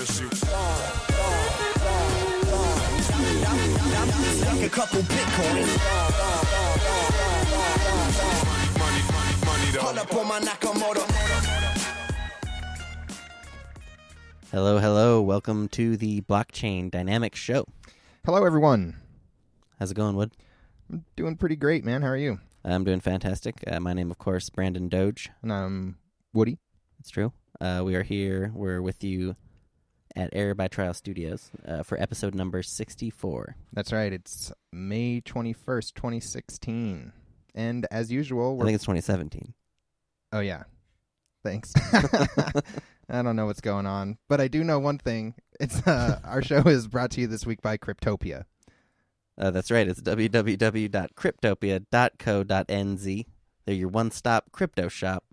A couple Bitcoins. Hold up on my Nakamoto. Hello, hello. Welcome to the Blockchain Dynamics Show. Hello, everyone. How's it going, Wood? I'm doing pretty great, man. How are you? I'm doing fantastic. My name, of course, Brandon Doge. And I'm Woody. It's true. We are here. We're with you at Error by Trial Studios for episode number 64. That's right. It's May 21st, 2016. And as usual, I think it's 2017. Oh, yeah. Thanks. I don't know what's going on. But I do know one thing. It's our show is brought to you this week by Cryptopia. That's right. It's www.cryptopia.co.nz. They're your one-stop crypto shop.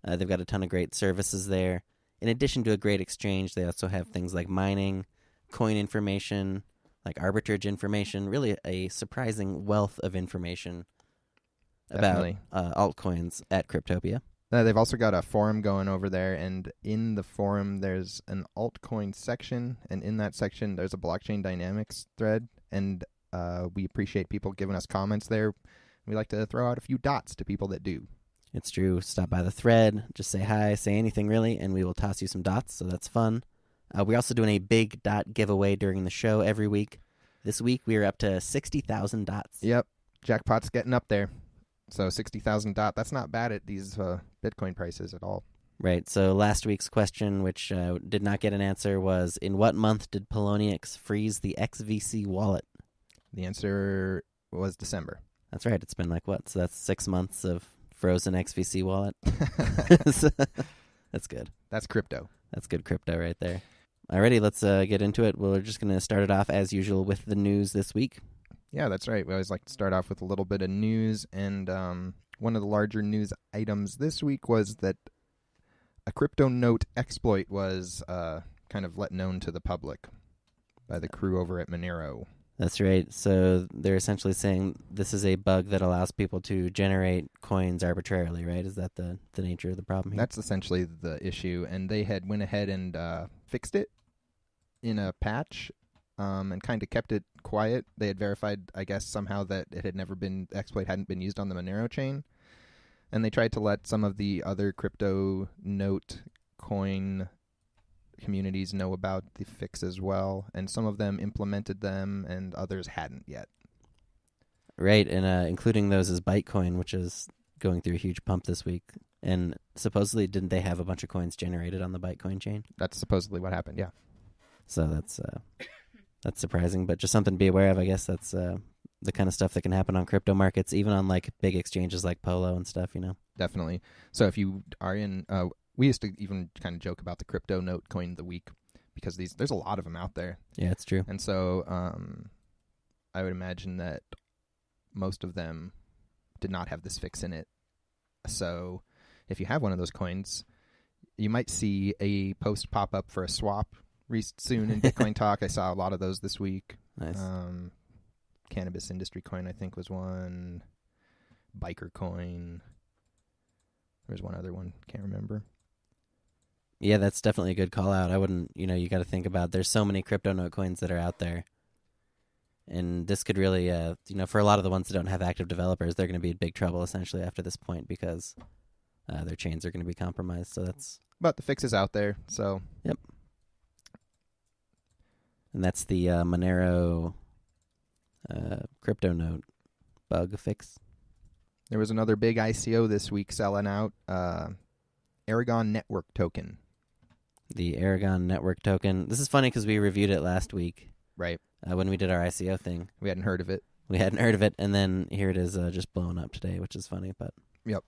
They've got a ton of great services there. In addition to a great exchange, they also have things like mining, coin information, like arbitrage information, really a surprising wealth of information about altcoins at Cryptopia. They've also got a forum going over there, and in the forum there's an altcoin section, and in that section there's a blockchain dynamics thread, and we appreciate people giving us comments there. We like to throw out a few dots to people that do. It's true. Stop by the thread, just say hi, say anything really, and we will toss you some dots, so that's fun. We're also doing a big dot giveaway during the show every week. This week we are up to 60,000 dots. Yep, jackpot's getting up there. So 60,000 dot, that's not bad at these Bitcoin prices at all. Right, so last week's question, which did not get an answer, was in what month did Poloniex freeze the XVC wallet? The answer was December. That's right, it's been like what? So that's 6 months of frozen XVC wallet. That's good. That's crypto. That's good crypto right there. Alrighty, let's get into it. We're just going to start it off as usual with the news this week. Yeah, that's right. We always like to start off with a little bit of news, and one of the larger news items this week was that a Cryptonote exploit was kind of let known to the public by the crew over at Monero. That's right. So they're essentially saying this is a bug that allows people to generate coins arbitrarily, right? Is that the nature of the problem here? That's essentially the issue, and they had went ahead and fixed it in a patch and kind of kept it quiet. They had verified, I guess, somehow that it had never been, the exploit hadn't been used on the Monero chain, and they tried to let some of the other Cryptonote coin communities know about the fix as well, and some of them implemented them and others hadn't yet. Right, and including those is BitCoin, which is going through a huge pump this week, and supposedly didn't they have a bunch of coins generated on the BitCoin chain? That's supposedly what happened, yeah. So that's surprising, but just something to be aware of. I guess that's the kind of stuff that can happen on crypto markets, even on like big exchanges like Polo and stuff, you know. Definitely. So if you are in we used to even kind of joke about the Cryptonote coin of the week because there's a lot of them out there. Yeah, it's true. And so I would imagine that most of them did not have this fix in it. So if you have one of those coins, you might see a post pop up for a swap soon in Bitcoin Talk. I saw a lot of those this week. Nice. Cannabis Industry Coin, I think, was one. Biker Coin. There's one other one. Can't remember. Yeah, that's definitely a good call out. I wouldn't, you got to think about there's so many Cryptonote coins that are out there. And this could really, for a lot of the ones that don't have active developers, they're going to be in big trouble essentially after this point because their chains are going to be compromised. So that's. But the fix is out there, so. Yep. And that's the Monero Cryptonote bug fix. There was another big ICO this week selling out Aragon Network Token. The Aragon Network Token. This is funny because we reviewed it last week. Right. When we did our ICO thing. We hadn't heard of it. And then here it is just blowing up today, which is funny. But yep.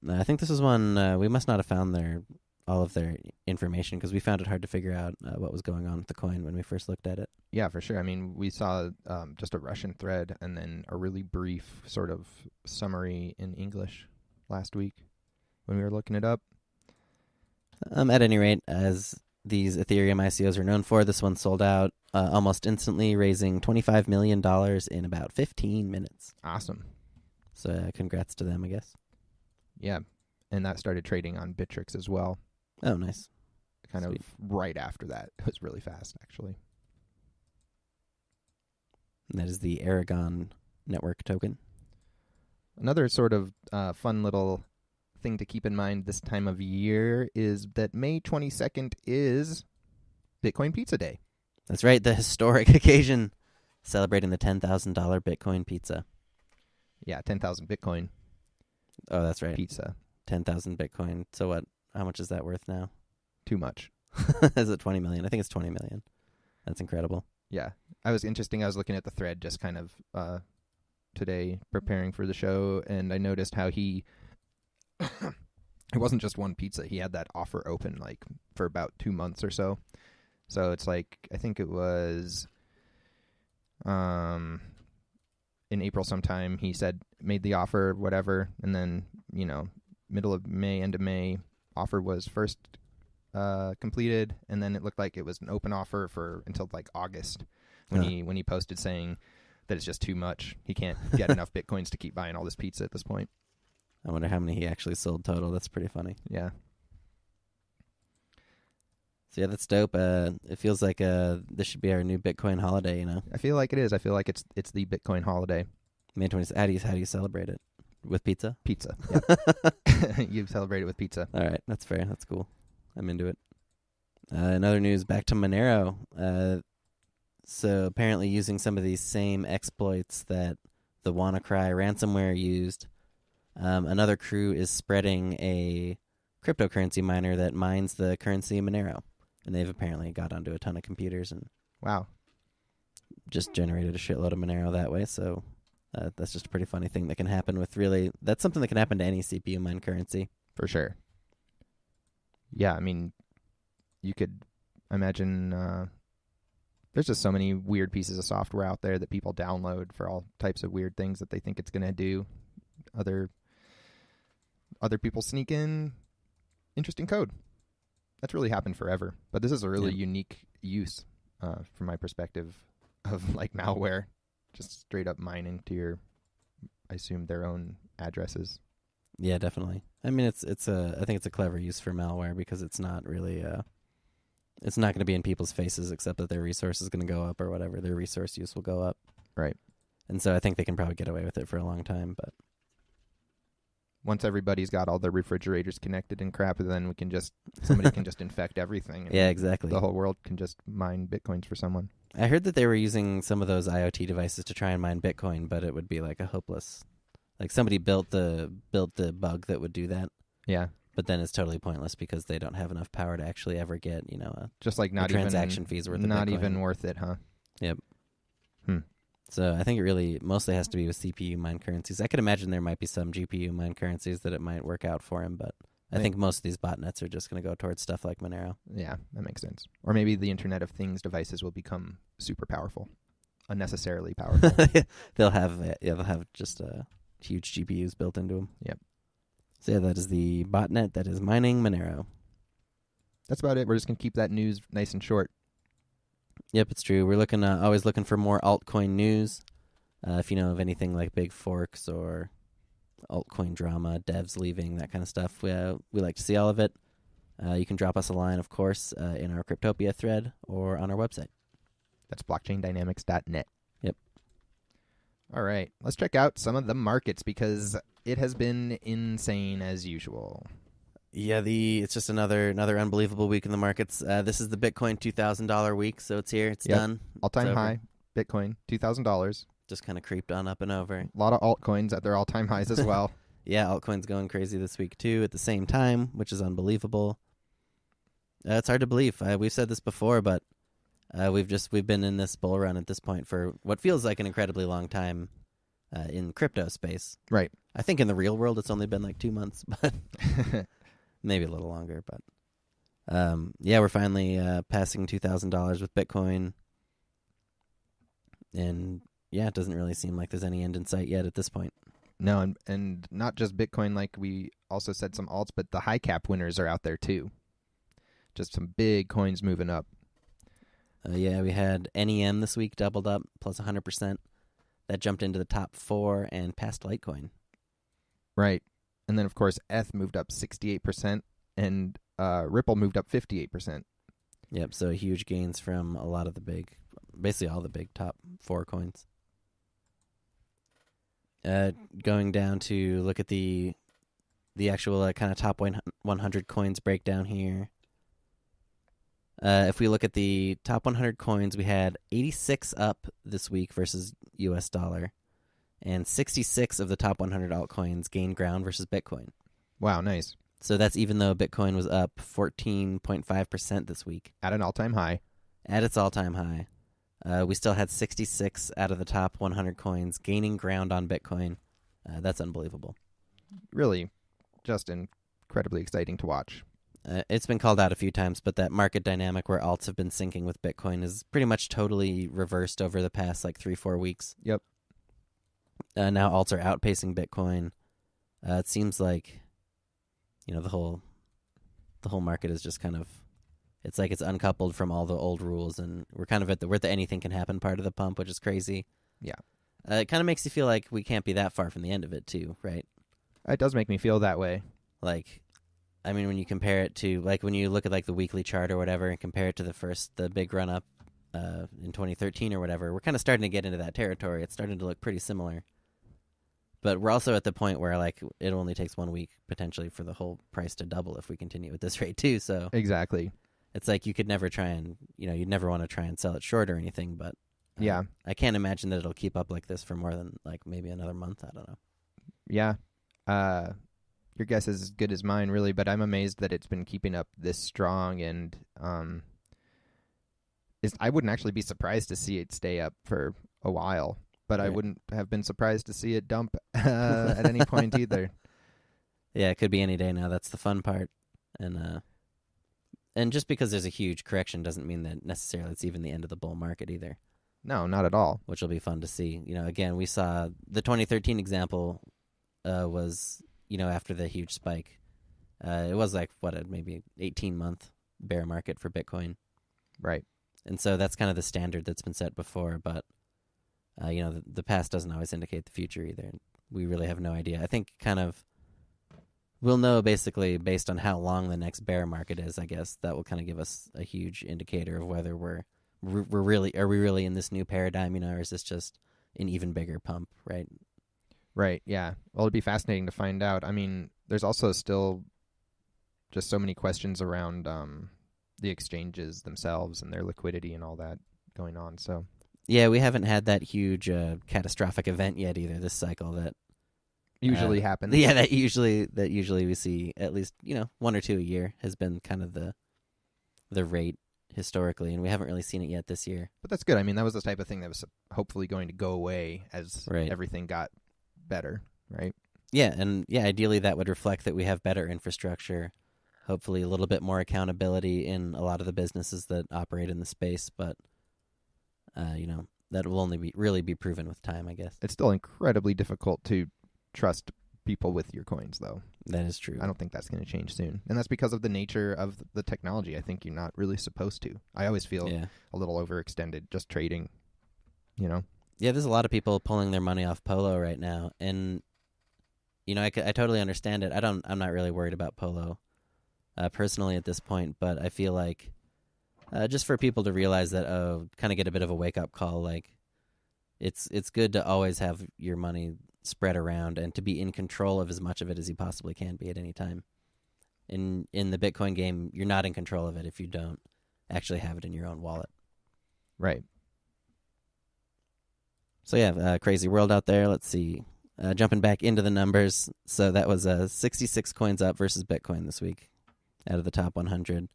I think this was one, we must not have found all of their information because we found it hard to figure out what was going on with the coin when we first looked at it. Yeah, for sure. I mean, we saw just a Russian thread and then a really brief sort of summary in English last week when we were looking it up. At any rate, as these Ethereum ICOs are known for, this one sold out almost instantly, raising $25 million in about 15 minutes. Awesome. So congrats to them, I guess. Yeah, and that started trading on Bittrex as well. Oh, nice. kind Sweet. of right after that. It was really fast, actually. And that is the Aragon network token. Another sort of fun little thing to keep in mind this time of year is that May 22nd is Bitcoin Pizza Day. That's right, the historic occasion celebrating the $10,000 Bitcoin pizza. Yeah, 10,000 Bitcoin Oh, that's right. pizza. 10,000 Bitcoin. So what? How much is that worth now? Too much. Is it 20 million? I think it's 20 million. That's incredible. Yeah. I was looking at the thread just kind of today preparing for the show, and I noticed how he it wasn't just one pizza. He had that offer open like for about 2 months or so. So it's like, I think it was in April sometime, he made the offer, whatever, and then, middle of May, end of May, offer was first completed, and then it looked like it was an open offer until like August when he posted saying that it's just too much. He can't get enough Bitcoins to keep buying all this pizza at this point. I wonder how many he actually sold total. That's pretty funny. Yeah. So yeah, that's dope. It feels like this should be our new Bitcoin holiday, I feel like it is. I feel like it's the Bitcoin holiday. May 20th. How do you celebrate it? With pizza? Pizza. Yeah. You celebrate it with pizza. All right, that's fair. That's cool. I'm into it. In other news, back to Monero. So apparently using some of these same exploits that the WannaCry ransomware used, another crew is spreading a cryptocurrency miner that mines the currency Monero. And they've apparently got onto a ton of computers and Wow. just generated a shitload of Monero that way. So that's just a pretty funny thing that can happen with that's something that can happen to any CPU mined currency. For sure. Yeah, I mean, you could imagine there's just so many weird pieces of software out there that people download for all types of weird things that they think it's going to do. Other people sneak in interesting code. That's really happened forever. But this is a really unique use, from my perspective, of like malware. Just straight up mining to I assume, their own addresses. Yeah, definitely. I mean, I think it's a clever use for malware because it's not really, it's not going to be in people's faces except that their resource is going to go up or whatever. Their resource use will go up. Right. And so I think they can probably get away with it for a long time, but once everybody's got all their refrigerators connected and crap, then somebody can just infect everything. And yeah, exactly. The whole world can just mine Bitcoins for someone. I heard that they were using some of those IoT devices to try and mine Bitcoin, but it would be like a hopeless. Like somebody built the bug that would do that. Yeah. But then it's totally pointless because they don't have enough power to actually ever get, just like not transaction fees worth. Not Bitcoin. even worth it, huh? Yep. So I think it really mostly has to be with CPU mined currencies. I could imagine there might be some GPU mined currencies that it might work out for him, but I think most of these botnets are just going to go towards stuff like Monero. Yeah, that makes sense. Or maybe the Internet of Things devices will become super powerful, unnecessarily powerful. They'll have just huge GPUs built into them. Yep. So yeah, that is the botnet that is mining Monero. That's about it. We're just going to keep that news nice and short. Yep, it's true. We're always looking for more altcoin news. If you know of anything like big forks or altcoin drama, devs leaving, that kind of stuff, we like to see all of it. You can drop us a line, of course, in our Cryptopia thread or on our website. That's blockchaindynamics.net. Yep. All right, let's check out some of the markets because it has been insane as usual. Yeah, it's just another unbelievable week in the markets. This is the Bitcoin $2,000 week, so it's here. It's done. All-time high, Bitcoin, $2,000. Just kind of creeped on up and over. A lot of altcoins at their all-time highs as well. Yeah, altcoins going crazy this week too at the same time, which is unbelievable. It's hard to believe. We've said this before, but we've been in this bull run at this point for what feels like an incredibly long time in crypto space. Right. I think in the real world it's only been like 2 months, but maybe a little longer. But yeah, we're finally passing $2,000 with Bitcoin, and yeah, it doesn't really seem like there's any end in sight yet at this point. No, and not just Bitcoin, like we also said some alts, but the high cap winners are out there too. Just some big coins moving up. Yeah, we had NEM this week doubled up, plus 100%. That jumped into the top 4 and passed Litecoin. Right. And then, of course, ETH moved up 68%. And Ripple moved up 58%. Yep, so huge gains from a lot of the basically all the big top 4 coins. Going down to look at the actual kind of top 100 coins breakdown here. If we look at the top 100 coins, we had 86 up this week versus US dollar, and 66 of the top 100 altcoins gained ground versus Bitcoin. Wow, nice. So that's even though Bitcoin was up 14.5% this week. At an all-time high. At its all-time high. We still had 66 out of the top 100 coins gaining ground on Bitcoin. That's unbelievable. Really, just incredibly exciting to watch. It's been called out a few times, but that market dynamic where alts have been syncing with Bitcoin is pretty much totally reversed over the past 3-4 weeks. Yep. Now alts are outpacing Bitcoin. It seems like, the whole market is just kind of, it's like it's uncoupled from all the old rules, and we're kind of at the anything can happen part of the pump, which is crazy. Yeah. It kind of makes you feel like we can't be that far from the end of it too, right? It does make me feel that way. When you compare it to, when you look at the weekly chart or whatever and compare it to the big run up in 2013 or whatever, we're kind of starting to get into that territory. It's starting to look pretty similar. But we're also at the point where it only takes 1 week potentially for the whole price to double if we continue at this rate too. So exactly. It's you could never try and, you'd never want to try and sell it short or anything, but yeah, I can't imagine that it'll keep up like this for more than maybe another month. I don't know. Yeah. Your guess is as good as mine, really, but I'm amazed that it's been keeping up this strong, and I wouldn't actually be surprised to see it stay up for a while, but right. I wouldn't have been surprised to see it dump at any point either. Yeah, it could be any day now. That's the fun part. And just because there's a huge correction doesn't mean that necessarily it's even the end of the bull market either. No, not at all. Which will be fun to see. Again, we saw the 2013 example was... after the huge spike, it was maybe 18-month bear market for Bitcoin. Right. And so that's kind of the standard that's been set before, but, the past doesn't always indicate the future either. We really have no idea. I think we'll know basically based on how long the next bear market is, I guess. That will kind of give us a huge indicator of whether are we really in this new paradigm, or is this just an even bigger pump, right? Right, yeah. Well, it'd be fascinating to find out. I mean, there's also still just so many questions around the exchanges themselves and their liquidity and all that going on. So yeah, we haven't had that huge catastrophic event yet either this cycle that usually happens. Yeah, that usually we see at least 1 or 2 a year has been kind of the rate historically, and we haven't really seen it yet this year. But that's good. I mean, that was the type of thing that was hopefully going to go away as everything got better, right? Yeah, and ideally that would reflect that we have better infrastructure, hopefully a little bit more accountability in a lot of the businesses that operate in the space, but that will only really be proven with time, I guess. It's still incredibly difficult to trust people with your coins, though. That is true. I don't think that's going to change soon, and that's because of the nature of the technology. I think you're not really supposed to. I always feel a little overextended just trading, Yeah, there's a lot of people pulling their money off Polo right now, and I totally understand it. I'm not really worried about Polo personally at this point, but I feel like just for people to realize that, kind of get a bit of a wake up call. It's good to always have your money spread around and to be in control of as much of it as you possibly can be at any time. In the Bitcoin game, you're not in control of it if you don't actually have it in your own wallet. Right. So yeah, crazy world out there. Let's see. Jumping back into the numbers. So that was 66 coins up versus Bitcoin this week out of the top 100.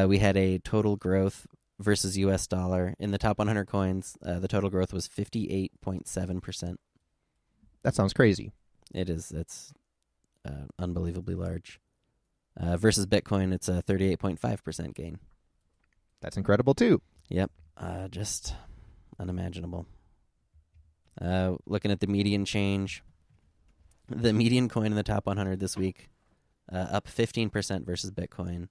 We had a total growth versus US dollar. In the top 100 coins, the total growth was 58.7%. That sounds crazy. It is. It's unbelievably large. Versus Bitcoin, it's a 38.5% gain. That's incredible, too. Yep. Just unimaginable. Looking at the median change, the median coin in the top 100 this week, up 15% versus Bitcoin,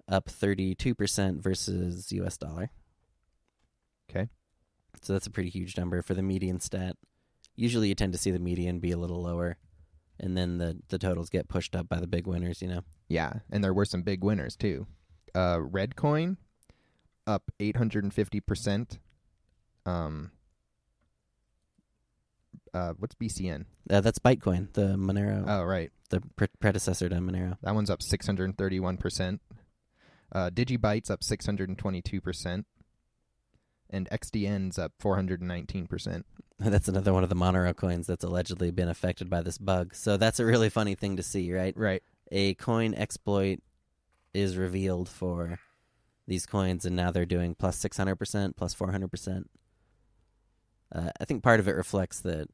up 32% versus US dollar. Okay. So that's a pretty huge number for the median stat. Usually you tend to see the median be a little lower. and then the totals get pushed up by the big winners, Yeah, and there were some big winners too. RedCoin up 850%. What's BCN? That's Bitcoin, the Monero. Oh, right. The predecessor to Monero. That one's up 631%. Digibytes up 622%. And XDN's up 419%. That's another one of the Monero coins that's allegedly been affected by this bug. So that's a really funny thing to see, right? Right. A coin exploit is revealed for these coins, and now they're doing plus 600%, plus 400%. I think part of it reflects that,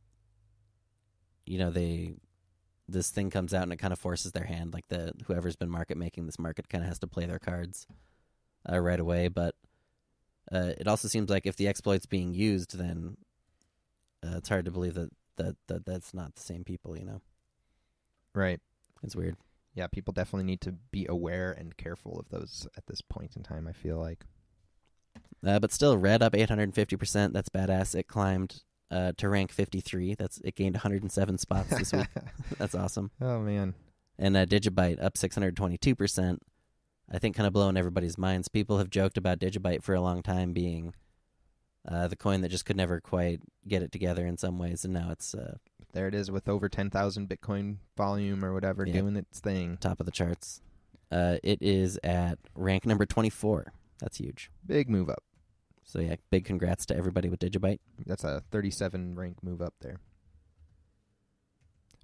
this thing comes out and it kind of forces their hand. Like whoever's been market making this market kind of has to play their cards right away. But it also seems like if the exploit's being used, then it's hard to believe that that's not the same people, Right. It's weird. Yeah, people definitely need to be aware and careful of those at this point in time, I feel like. But still, red up 850%. That's badass. It climbed to rank 53. It gained 107 spots this week. That's awesome. Oh, man. And Digibyte up 622%. I think kind of blowing everybody's minds. People have joked about Digibyte for a long time being the coin that just could never quite get it together in some ways, and now it's there it is with over 10,000 Bitcoin volume or whatever, doing its thing. Top of the charts. It is at rank number 24. That's huge. Big move up. So yeah, big congrats to everybody with Digibyte. That's a 37 rank move up there.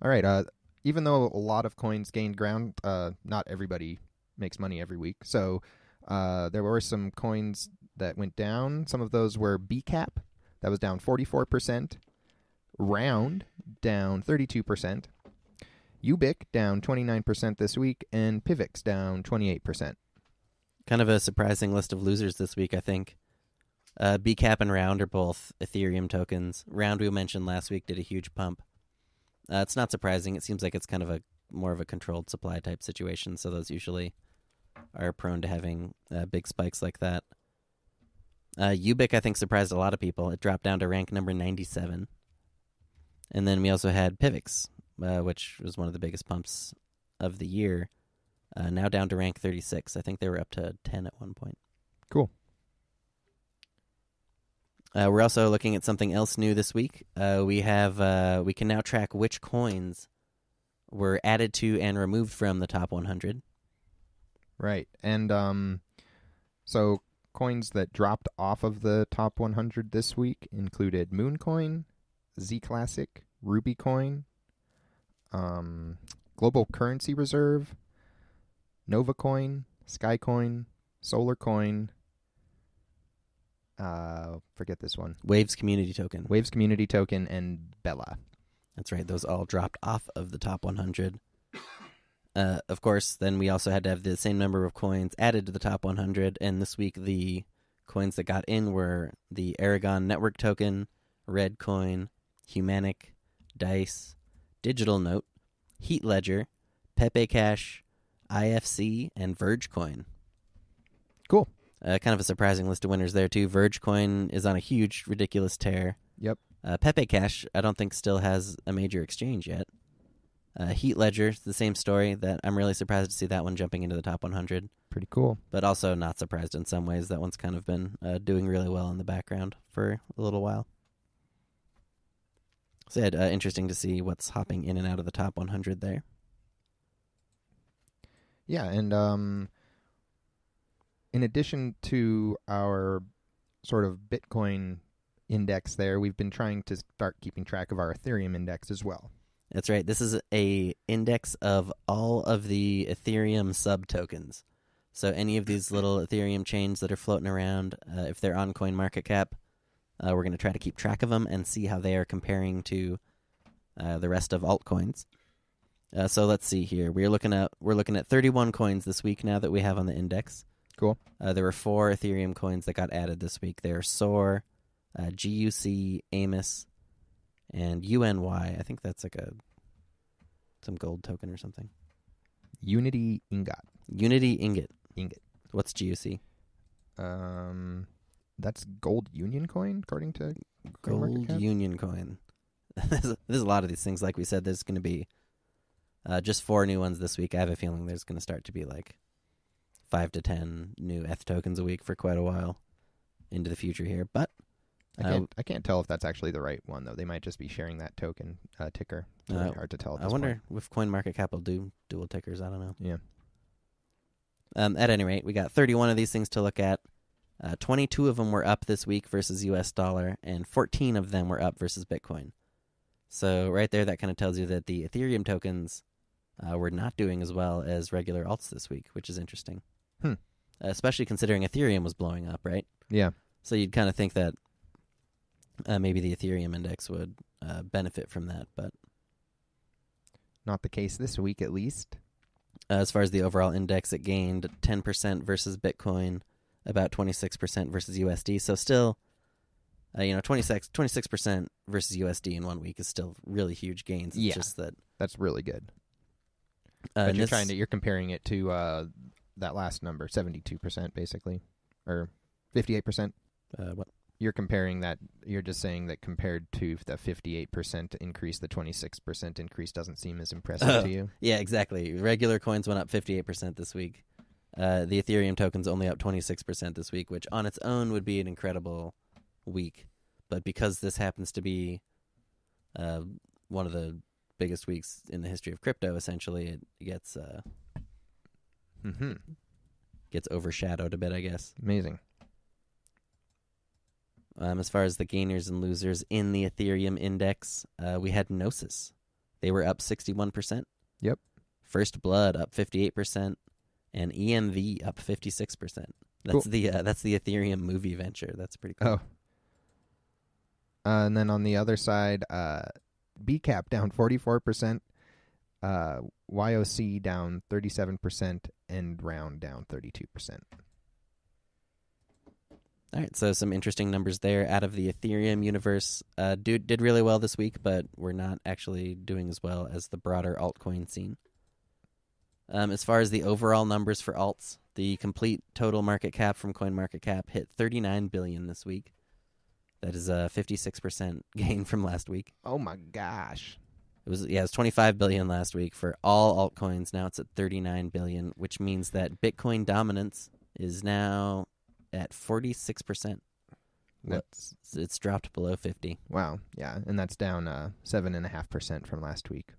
All right. Even though a lot of coins gained ground, not everybody makes money every week. So there were some coins that went down. Some of those were BCAP. That was down 44%. Round down 32%. YoBit down 29% this week. And Pivx down 28%. Kind of a surprising list of losers this week, I think. BCAP and Round are both Ethereum tokens. Round, we mentioned last week, did a huge pump. It's not surprising. It seems like it's kind of more of a controlled supply type situation, so those usually are prone to having big spikes like that. YoBit, I think, surprised a lot of people. It dropped down to rank number 97. And then we also had Pivx, which was one of the biggest pumps of the year, now down to rank 36. I think they were up to 10 at one point. Cool. We're also looking at something else new this week. We can now track which coins were added to and removed from the top 100. Right. And so coins that dropped off of the top 100 this week included MoonCoin, Z-Classic, RubyCoin, Global Currency Reserve, NovaCoin, SkyCoin, SolarCoin, forget this one. Waves Community Token. Waves Community Token, and Bella. That's right. Those all dropped off of the top 100. Of course, then we also had to have the same number of coins added to the top 100, and this week the coins that got in were the Aragon Network Token, RedCoin, Humanic, Dice, Digital Note, Heat Ledger, Pepe Cash, IFC, and VergeCoin. Cool. Kind of a surprising list of winners there, too. VergeCoin is on a huge, ridiculous tear. Yep. Pepe Cash, I don't think still has a major exchange yet. Heat Ledger, the same story. That I'm really surprised to see that one jumping into the top 100. Pretty cool. But also not surprised in some ways. That one's kind of been doing really well in the background for a little while. So interesting to see what's hopping in and out of the top 100 there. Yeah, and in addition to our sort of Bitcoin index there, we've been trying to start keeping track of our Ethereum index as well. That's right. This is a index of all of the Ethereum sub-tokens. So any of these little Ethereum chains that are floating around, if they're on CoinMarketCap, we're going to try to keep track of them and see how they are comparing to the rest of altcoins. So let's see here. We're looking at 31 coins this week now that we have on the index. Cool. There were 4 Ethereum coins that got added this week. They're SOAR, GUC, Amos, and UNY. I think that's like some gold token or something. Unity Ingot. Unity Ingot. Ingot. What's GUC? That's Gold Union Coin, according to Gold CoinMarketCap? Union Coin. There's a lot of these things. Like we said, there's going to be Just 4 new ones this week. I have a feeling there's going to start to be like 5 to 10 new ETH tokens a week for quite a while into the future here. But I can't tell if that's actually the right one, though. They might just be sharing that token ticker. It's really hard to tell at this I wonder point. if CoinMarketCap will do dual tickers. I don't know. Yeah. At any rate, we got 31 of these things to look at. 22 of them were up this week versus US dollar, and 14 of them were up versus Bitcoin. So right there, that kind of tells you that the Ethereum tokens were not doing as well as regular alts this week, which is interesting. Especially considering Ethereum was blowing up, right? Yeah. So you'd kind of think that maybe the Ethereum index would benefit from that, but Not the case this week, at least. as far as the overall index, it gained 10% versus Bitcoin, about 26% versus USD. So still, 26% versus USD in 1 week is still really huge gains. It's just that That's really good. But you're comparing it to that last number, 72% basically, or 58%. what? You're comparing that. You're just saying that compared to the 58% increase, the 26% increase doesn't seem as impressive to you. Yeah, exactly. Regular coins went up 58% this week. The Ethereum token's only up 26% this week, which on its own would be an incredible week. But because this happens to be one of the biggest weeks in the history of crypto, essentially, it gets gets overshadowed a bit, I guess. Amazing. As far as the gainers and losers in the Ethereum index, we had Gnosis. They were up 61%. Yep. First Blood up 58%, and EMV up 56%. That's Cool. That's the Ethereum movie venture. That's pretty cool. And then on the other side, BCAP down 44%, YOC down 37%, and Round down 32%. All right, so some interesting numbers there out of the Ethereum universe. Did really well this week, but we're not actually doing as well as the broader altcoin scene. As far as the overall numbers for alts, the complete total market cap from CoinMarketCap hit $39 billion this week. That is a 56% gain from last week. Oh my gosh. It was $25 billion last week for all altcoins. Now it's at $39 billion, which means that Bitcoin dominance is now at 46%. It's dropped below 50. Wow. Yeah, and that's down 7.5% from last week.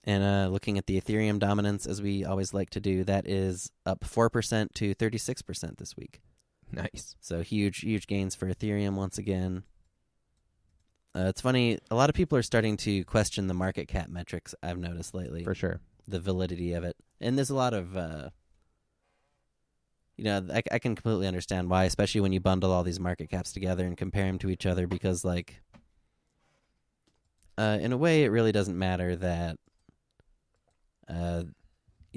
And looking at the Ethereum dominance, as we always like to do, that is up 4% to 36% this week. Nice. So huge gains for Ethereum once again. It's funny, a lot of people are starting to question the market cap metrics, I've noticed lately. For sure. The validity of it. And there's a lot of, I can completely understand why, especially when you bundle all these market caps together and compare them to each other, because, like, in a way, it really doesn't matter that,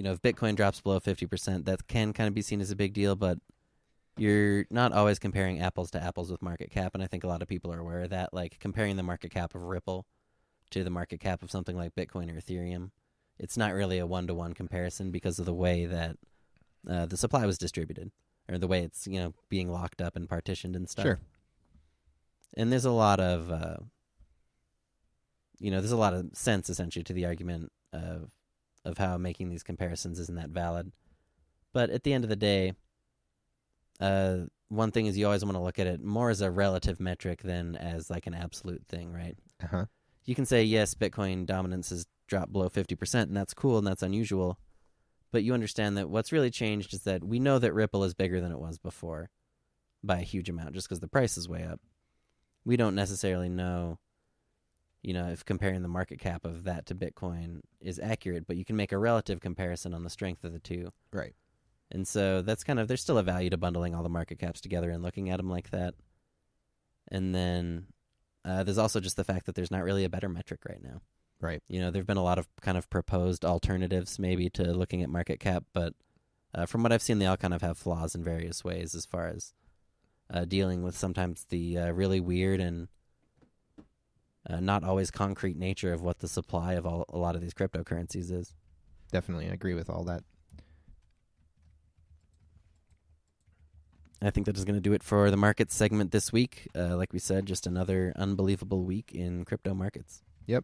if Bitcoin drops below 50%, that can kind of be seen as a big deal, but you're not always comparing apples to apples with market cap, and I think a lot of people are aware of that. Like, comparing the market cap of Ripple to the market cap of something like Bitcoin or Ethereum, it's not really a one-to-one comparison because of the way that the supply was distributed, or the way it's, being locked up and partitioned and stuff. Sure. And there's a lot of, there's a lot of sense, essentially, to the argument of how making these comparisons isn't that valid. But at the end of the day, one thing is you always want to look at it more as a relative metric than as like an absolute thing, right? Uh-huh. You can say, yes, Bitcoin dominance has dropped below 50%, and that's cool and that's unusual. But you understand that what's really changed is that we know that Ripple is bigger than it was before by a huge amount just because the price is way up. We don't necessarily know, if comparing the market cap of that to Bitcoin is accurate, but you can make a relative comparison on the strength of the two. Right. And so that's there's still a value to bundling all the market caps together and looking at them like that. And then there's also just the fact that there's not really a better metric right now. Right. There have been a lot of kind of proposed alternatives maybe to looking at market cap, but from what I've seen, they all kind of have flaws in various ways as far as dealing with sometimes the really weird and not always concrete nature of what the supply of a lot of these cryptocurrencies is. Definitely, I agree with all that. I think that is going to do it for the markets segment this week. Like we said, just another unbelievable week in crypto markets. Yep,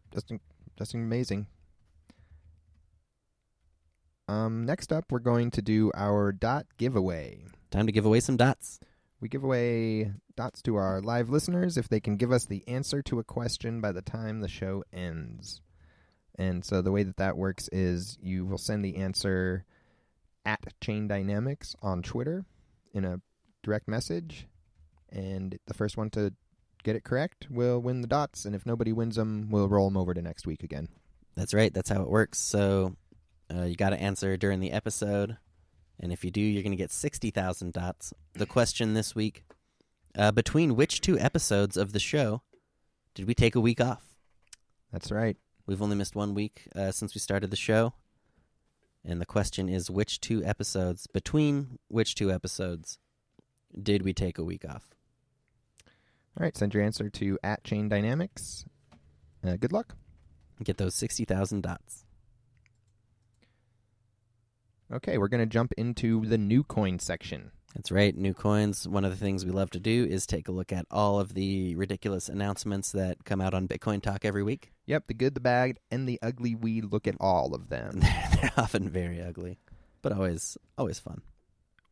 just amazing. Next up, we're going to do our dot giveaway. Time to give away some dots. We give away dots to our live listeners if they can give us the answer to a question by the time the show ends. And so the way that works is you will send the answer at Chain Dynamics on Twitter in a direct message, and the first one to get it correct will win the dots, and if nobody wins them, we'll roll them over to next week again. That's right. That's how it works. So you got to answer during the episode, and if you do, you're going to get 60,000 dots. The question this week, between which 2 episodes of the show did we take a week off? That's right. We've only missed 1 week since we started the show, and the question is between which 2 episodes did we take a week off? All right, send your answer to at Chain Dynamics. Good luck. Get those 60,000 dots. Okay, we're going to jump into the new coin section. That's right, new coins. One of the things we love to do is take a look at all of the ridiculous announcements that come out on Bitcoin Talk every week. Yep, the good, the bad, and the ugly. We look at all of them. They're often very ugly, but always fun.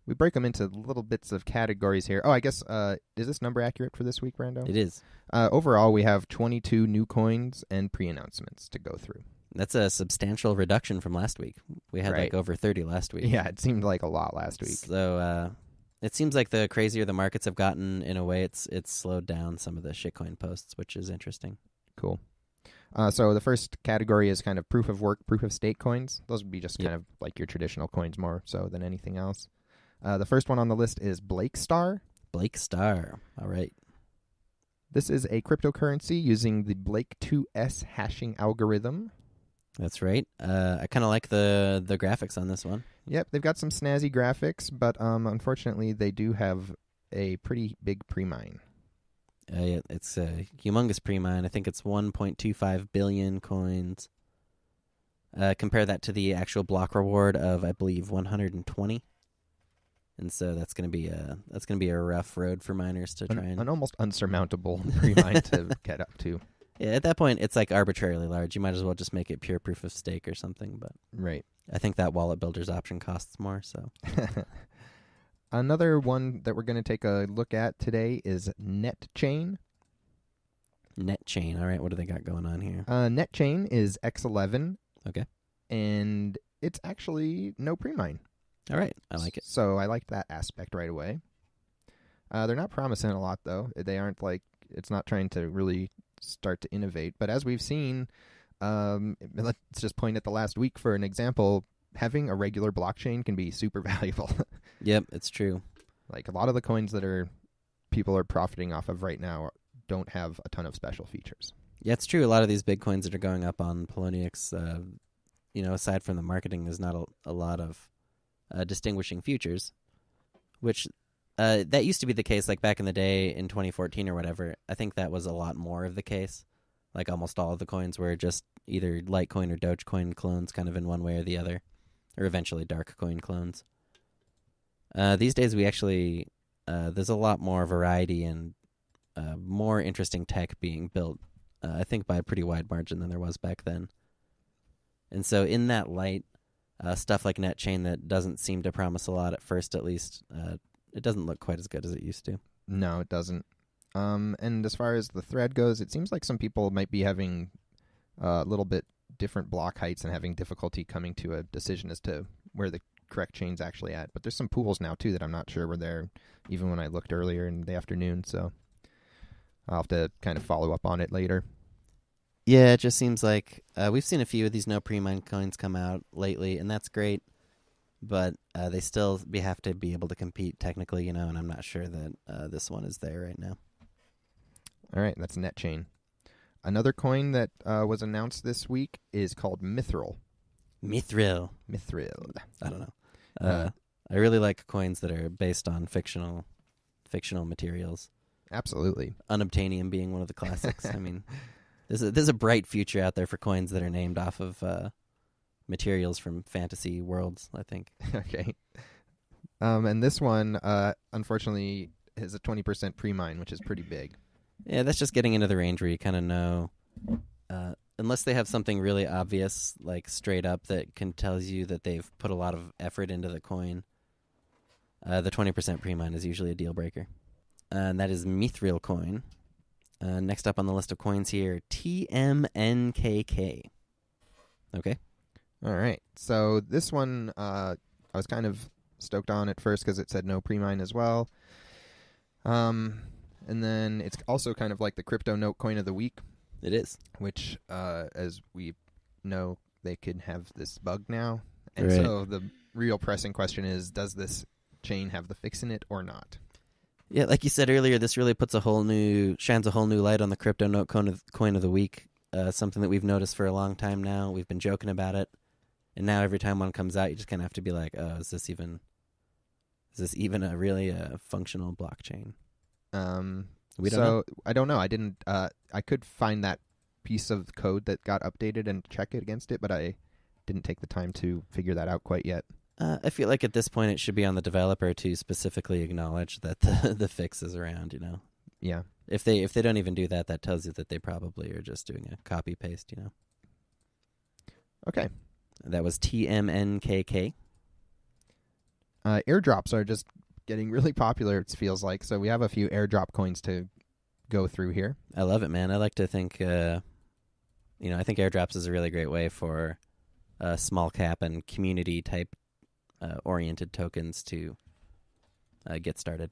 We break them into little bits of categories here. Oh, I guess, is this number accurate for this week, Brando? It is. Overall, we have 22 new coins and pre-announcements to go through. That's a substantial reduction from last week. We had like over 30 last week. Yeah, it seemed like a lot last week. So it seems like the crazier the markets have gotten, in a way, it's slowed down some of the shitcoin posts, which is interesting. Cool. So the first category is kind of proof of work, proof of stake coins. Those would be just kind of like your traditional coins more so than anything else. The first one on the list is BlakeStar. BlakeStar. All right. This is a cryptocurrency using the Blake2S hashing algorithm. That's right. I kind of like the graphics on this one. Yep, they've got some snazzy graphics, but unfortunately they do have a pretty big pre-mine. Yeah, it's a humongous pre-mine. I think it's 1.25 billion coins. Compare that to the actual block reward of, I believe, 120. And so that's going to be a rough road for miners to try and... An almost unsurmountable pre-mine to get up to. Yeah, at that point, it's like arbitrarily large. You might as well just make it pure proof of stake or something. But right. I think that wallet builder's option costs more. So another one that we're going to take a look at today is NetChain. NetChain. All right, what do they got going on here? NetChain is X11. Okay. And it's actually no pre-mine. All right, I like it. So I liked that aspect right away. They're not promising a lot, though. They aren't like, it's not trying to really start to innovate. But as we've seen, let's just point at the last week for an example, having a regular blockchain can be super valuable. Yep, it's true. Like a lot of the coins that people are profiting off of right now don't have a ton of special features. Yeah, it's true. A lot of these big coins that are going up on Poloniex, aside from the marketing, there's not a lot of distinguishing features, which that used to be the case like back in the day in 2014 or whatever. I think that was a lot more of the case. Like almost all of the coins were just either Litecoin or DogeCoin clones kind of in one way or the other, or eventually DarkCoin clones. These days we actually, there's a lot more variety and more interesting tech being built, I think by a pretty wide margin than there was back then. And so in that light, stuff like NetChain that doesn't seem to promise a lot at first, at least, it doesn't look quite as good as it used to. No, it doesn't. And as far as the thread goes, it seems like some people might be having a little bit different block heights and having difficulty coming to a decision as to where the correct chain's actually at. But there's some pools now, too, that I'm not sure were there even when I looked earlier in the afternoon. So I'll have to kind of follow up on it later. Yeah, it just seems like we've seen a few of these no pre-mine coins come out lately, and that's great. But they still have to be able to compete technically, and I'm not sure that this one is there right now. All right, that's NetChain. Another coin that was announced this week is called Mithril. Mithril. I don't know. I really like coins that are based on fictional materials. Absolutely. Unobtainium being one of the classics. I mean, there's a bright future out there for coins that are named off of materials from fantasy worlds, I think. Okay. And this one, unfortunately, has a 20% pre-mine, which is pretty big. Yeah, that's just getting into the range where you kind of know, unless they have something really obvious, like straight up, that can tells you that they've put a lot of effort into the coin, the 20% pre-mine is usually a deal breaker. And that is Mithril coin. Next up on the list of coins here, TMNKK. Okay. All right. So this one, I was kind of stoked on at first because it said no pre-mine as well. And then it's also kind of like the Cryptonote coin of the week. It is. Which, as we know, they could have this bug now. And Right. so the real pressing question is, does this chain have the fix in it or not? Yeah, like you said earlier, this really shines a whole new light on the Cryptonote coin of the week. Something that we've noticed for a long time now. We've been joking about it, and now every time one comes out, you just kind of have to be like, "Oh, is this even a really functional blockchain?" We don't know. I don't know. I didn't. I could find that piece of code that got updated and check it against it, but I didn't take the time to figure that out quite yet. I feel like at this point it should be on the developer to specifically acknowledge that the fix is around, you know. Yeah. If they don't even do that, that tells you that they probably are just doing a copy paste, you know. Okay. That was TMNKK. Airdrops are just getting really popular, it feels like. So we have a few airdrop coins to go through here. I love it, man. I like to think I think airdrops is a really great way for small cap and community type oriented tokens to get started.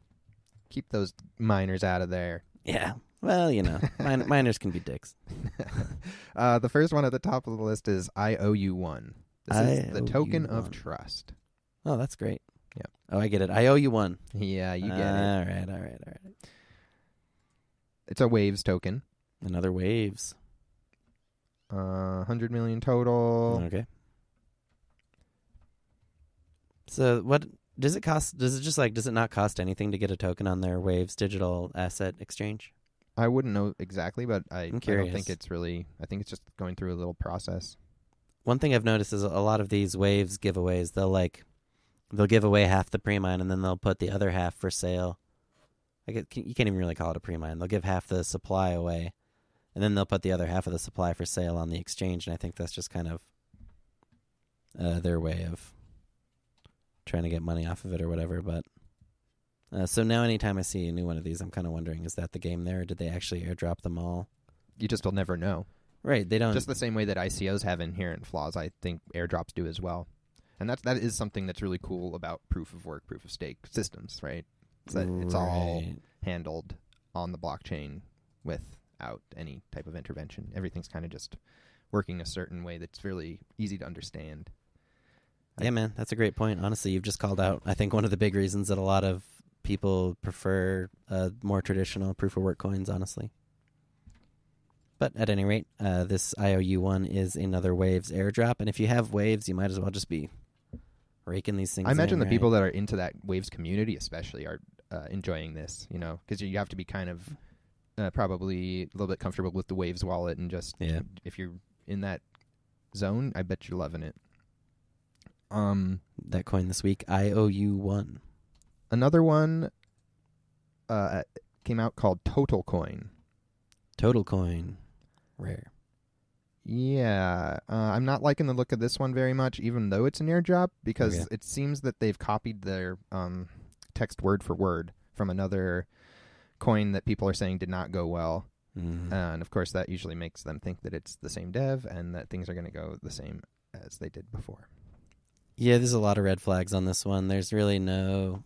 Keep those miners out of there. Yeah. Well, you know, miners can be dicks. The first one at the top of the list is IOU1. This is the token of trust. Oh, that's great. Yeah. Oh, I get it. I owe you one. Yeah, you get it. All right. It's a Waves token. Another Waves. 100 million total. Okay. So what does it cost? Does it not cost anything to get a token on their Waves digital asset exchange? I wouldn't know exactly, but I don't curious. think it's really... I think it's just going through a little process. One thing I've noticed is a lot of these Waves giveaways, they'll give away half the pre-mine and then they'll put the other half for sale. You can't even really call it a pre-mine. They'll give half the supply away and then they'll put the other half of the supply for sale on the exchange, and I think that's just kind of their way of trying to get money off of it or whatever. But so now anytime I see a new one of these, I'm kind of wondering, is that the game there, or did they actually airdrop them all? You just will never know. Right, they don't. Just the same way that ICOs have inherent flaws, I think airdrops do as well. And that is something that's really cool about proof of work, proof of stake systems, right? It's that it's all handled on the blockchain without any type of intervention. Everything's kind of just working a certain way that's really easy to understand. Yeah, man, that's a great point. Honestly, you've just called out, I think, one of the big reasons that a lot of people prefer more traditional proof-of-work coins, honestly. But at any rate, this IOU1 is another Waves airdrop, and if you have Waves, you might as well just be raking these things I imagine in, the right? people that are into that Waves community especially are enjoying this, you know, because you have to be kind of probably a little bit comfortable with the Waves wallet, and just if you're in that zone, I bet you're loving it. That coin this week, IOU1. Another one came out called TotalCoin. TotalCoin. Rare. Yeah. I'm not liking the look of this one very much, even though it's an airdrop, because it seems that they've copied their text word for word from another coin that people are saying did not go well. Mm-hmm. And, of course, that usually makes them think that it's the same dev and that things are going to go the same as they did before. Yeah, there's a lot of red flags on this one. There's really no...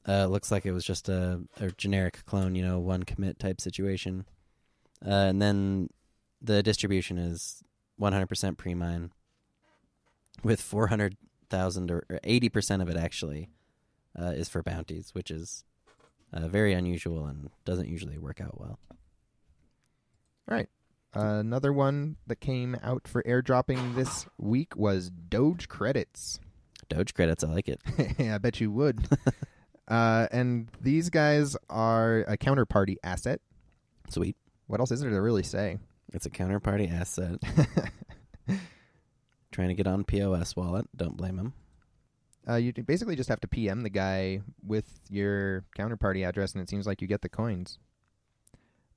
looks like it was just a generic clone, you know, one commit type situation. And then the distribution is 100% pre-mine with 400,000 or 80% of it actually is for bounties, which is very unusual and doesn't usually work out well. All right. Another one that came out for airdropping this week was DogeCredits. DogeCredits, I like it. I bet you would. And these guys are a counterparty asset. Sweet. What else is there to really say? It's a counterparty asset. Trying to get on POS wallet. Don't blame him. You basically just have to PM the guy with your counterparty address, and it seems like you get the coins.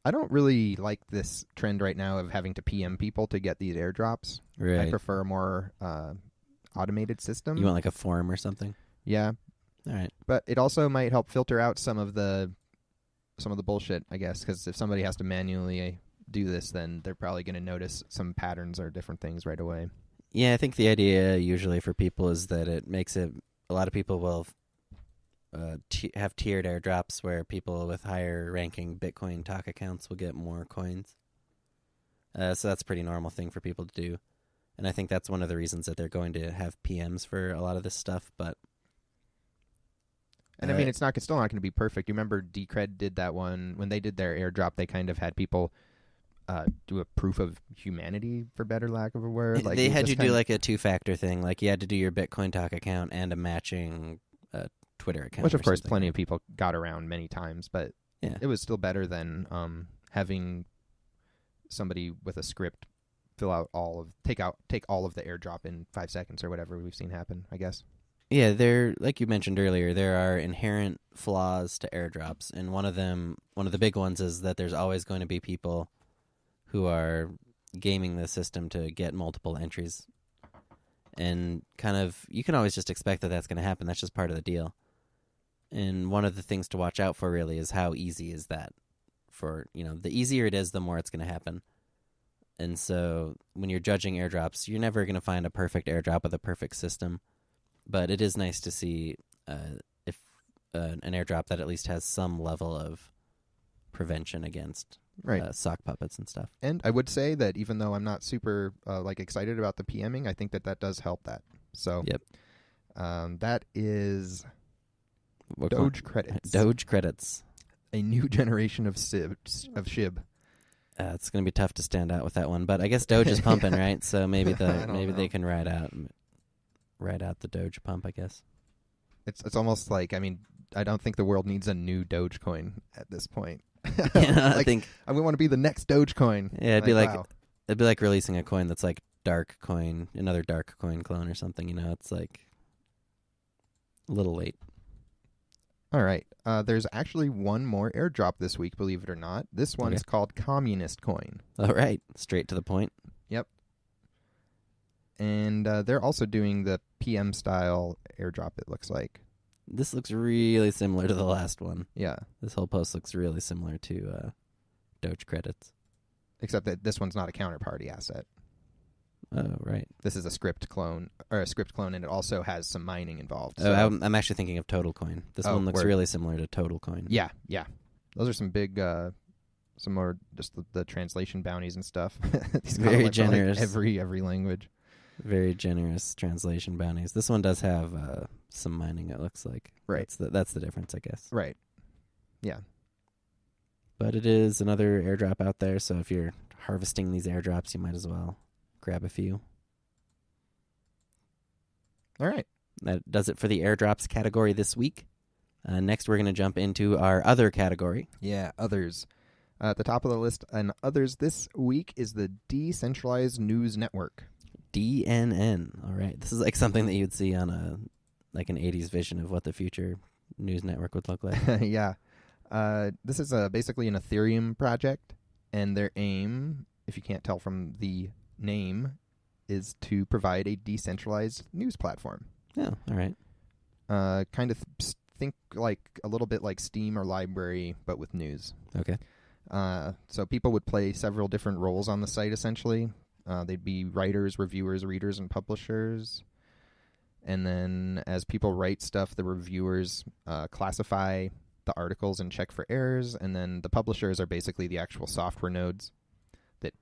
I don't really like this trend right now of having to PM people to get these airdrops. Right. I prefer a more automated system. You want like a form or something? Yeah. All right. But it also might help filter out some of the bullshit, I guess, because if somebody has to manually do this, then they're probably going to notice some patterns or different things right away. Yeah, I think the idea usually for people is that it makes it, a lot of people will have tiered airdrops where people with higher ranking Bitcoin talk accounts will get more coins. So that's a pretty normal thing for people to do. And I think that's one of the reasons that they're going to have PMs for a lot of this stuff. But and I mean, it's still not going to be perfect. You remember Decred did that one when they did their airdrop. They kind of had people do a proof of humanity, for better lack of a word. Like they had you do like a 2-factor thing. Like you had to do your Bitcoin talk account and a matching Twitter account. Which, of course, something. plenty of people got around many times. But yeah, it was still better than having somebody with a script take all of the airdrop in 5 seconds or whatever we've seen happen, I guess. Yeah, like you mentioned earlier, there are inherent flaws to airdrops, and one of the big ones is that there's always going to be people who are gaming the system to get multiple entries. And kind of, you can always just expect that that's going to happen. That's just part of the deal. And one of the things to watch out for really is how easy is that. For, the easier it is, the more it's going to happen. And so when you're judging airdrops, you're never going to find a perfect airdrop with a perfect system. But it is nice to see if an airdrop that at least has some level of prevention against sock puppets and stuff. And I would say that even though I'm not super excited about the PMing, I think that does help that. So yep. That is DogeCredits. DogeCredits. A new generation of SHIB. It's going to be tough to stand out with that one, but I guess Doge is pumping, right? So maybe they can ride out the Doge pump, I guess. It's almost like, I mean, I don't think the world needs a new DogeCoin at this point. Yeah, I think we want to be the next DogeCoin. Yeah, it'd be wow. like releasing a coin that's like DarkCoin, another DarkCoin clone or something. It's like a little late. All right. There's actually one more airdrop this week, believe it or not. This one is called Communist Coin. All right. Straight to the point. Yep. And they're also doing the PM style airdrop, it looks like. This looks really similar to the last one. Yeah. This whole post looks really similar to DogeCredits. Except that this one's not a counterparty asset. Oh, right. This is a script clone, and it also has some mining involved. So. Oh, I'm actually thinking of TotalCoin. This one looks really similar to TotalCoin. Yeah. Those are some big, some more just the translation bounties and stuff. These very generous. Like every language. Very generous translation bounties. This one does have some mining, it looks like. Right. That's the difference, I guess. Right. Yeah. But it is another airdrop out there, so if you're harvesting these airdrops, you might as well grab a few. All right. That does it for the airdrops category this week. Next, we're going to jump into our other category. Yeah, others. At the top of the list and others this week is the Decentralized News Network. DNN. All right. This is like something that you'd see on an 80s vision of what the future news network would look like. Yeah. This is basically an Ethereum project, and their aim, if you can't tell from the name, is to provide a decentralized news platform. Yeah, all right. Kind of think like a little bit like Steam or Library, but with news. Okay. So people would play several different roles on the site, essentially. They'd be writers, reviewers, readers, and publishers. And then as people write stuff, the reviewers classify the articles and check for errors. And then the publishers are basically the actual software nodes that